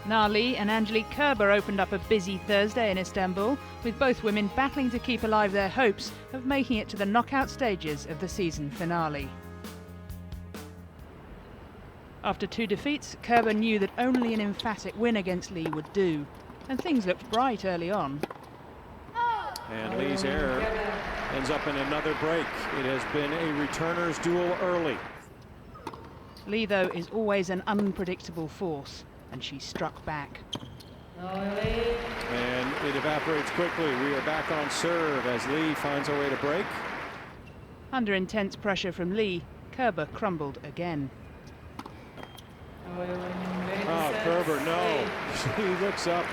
Lee and Angelique Kerber opened up a busy Thursday in Istanbul, with both women battling to keep alive their hopes of making it to the knockout stages of the season finale. After 2 defeats, Kerber knew that only an emphatic win against Lee would do, and things looked bright early on. And Lee's error ends up in another break. It has been a returner's duel early. Lee, though, is always an unpredictable force, and she struck back. And it evaporates quickly. We are back on serve as Lee finds a way to break. Under intense pressure from Lee, Kerber crumbled again. Oh, Kerber, no. She looks up.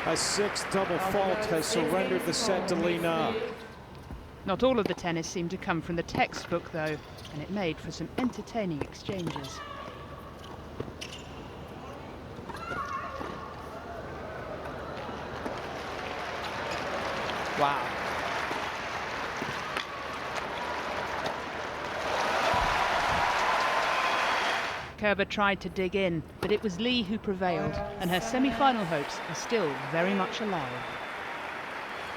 A 6th double fault has surrendered the set to Lee Na. Not all of the tennis seemed to come from the textbook, though, and it made for some entertaining exchanges. Wow. Kerber tried to dig in, but it was Lee who prevailed, and her semi-final hopes are still very much alive.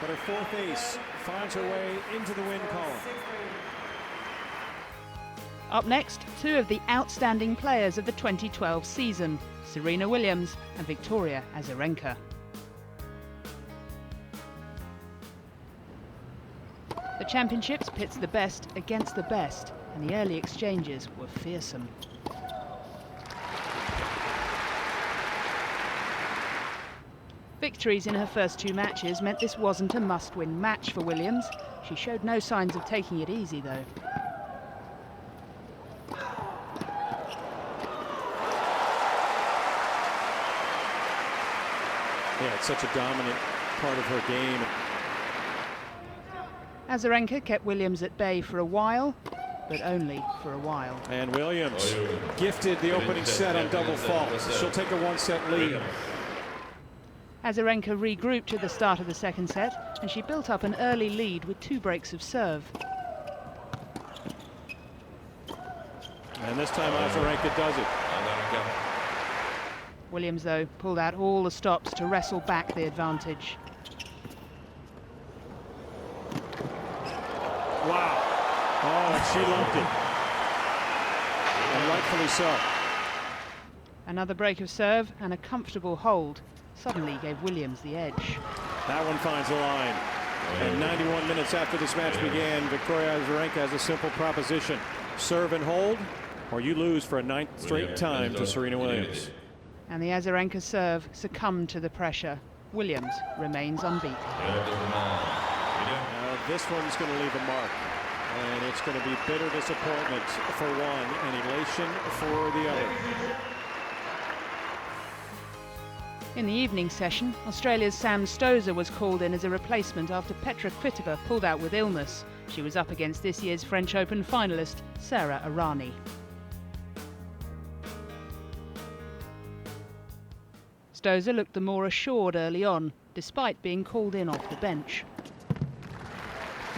But her 4th ace finds her way into the win column. Up next, 2 of the outstanding players of the 2012 season, Serena Williams and Victoria Azarenka. The championships pits the best against the best, and the early exchanges were fearsome. Victories in her first 2 matches meant this wasn't a must-win match for Williams. She showed no signs of taking it easy, though. Yeah, it's such a dominant part of her game. Azarenka kept Williams at bay for a while, but only for a while. And Williams gifted the opening set on double fault. She'll take a 1-set lead. Azarenka regrouped at the start of the second set, and she built up an early lead with 2 breaks of serve. And this time Azarenka does it. Williams, though, pulled out all the stops to wrestle back the advantage. Wow. Oh, and she lumped it. And rightfully so. Another break of serve and a comfortable hold suddenly gave Williams the edge. That one finds the line. And 91 minutes after this match began, Victoria Azarenka has a simple proposition. Serve and hold, or you lose for a 9th straight time to Serena Williams. And the Azarenka serve succumbed to the pressure. Williams remains unbeaten. Now this one's going to leave a mark. And it's going to be bitter disappointment for one and elation for the other. In the evening session, Australia's Sam Stosur was called in as a replacement after Petra Kvitova pulled out with illness. She was up against this year's French Open finalist, Sara Errani. Stosur looked the more assured early on, despite being called in off the bench.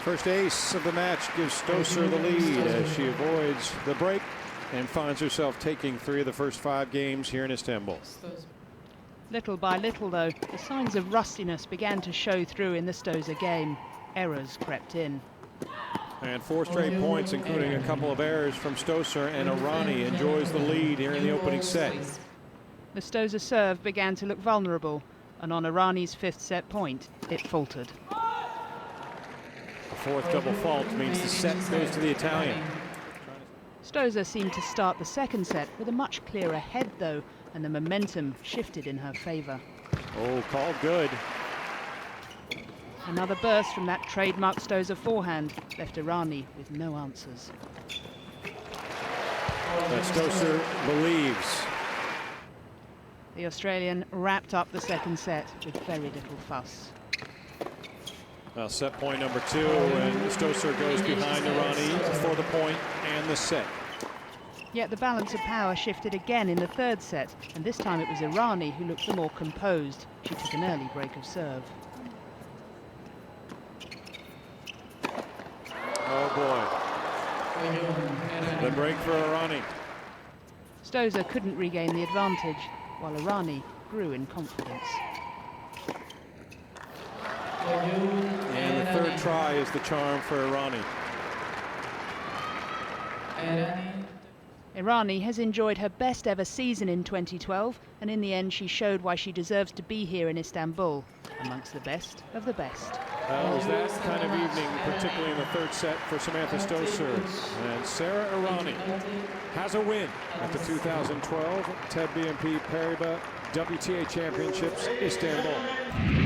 First ace of the match gives Stosur the lead as she avoids the break and finds herself taking 3 of the first 5 games here in Istanbul. Little by little, though, the signs of rustiness began to show through in the Stosur game. Errors crept in. And 4 straight points, including a couple of errors from Stosur, and Errani enjoys the lead here in the opening set. The Stosur serve began to look vulnerable, and on Errani's 5th set point, it faltered. The 4th double fault means the set goes to the Italian. Stosur seemed to start the second set with a much clearer head, though, and the momentum shifted in her favour. Oh, called good. Another burst from that trademark Stosur forehand left Errani with no answers. But Stosur believes. The Australian wrapped up the second set with very little fuss. Well, set point number 2, and Stosur goes behind Errani for the point and the set. Yet the balance of power shifted again in the 3rd set, and this time it was Errani who looked the more composed. She took an early break of serve. Oh boy. The break for Errani. Stosur couldn't regain the advantage, while Errani grew in confidence. And the third try is the charm for Errani. Errani has enjoyed her best ever season in 2012, and in the end she showed why she deserves to be here in Istanbul, amongst the best of the best. Well, it was that kind of evening, particularly in the third set for Samantha Stosur. And Sara Errani has a win at the 2012 TEB BNP Paribas WTA Championships, Istanbul.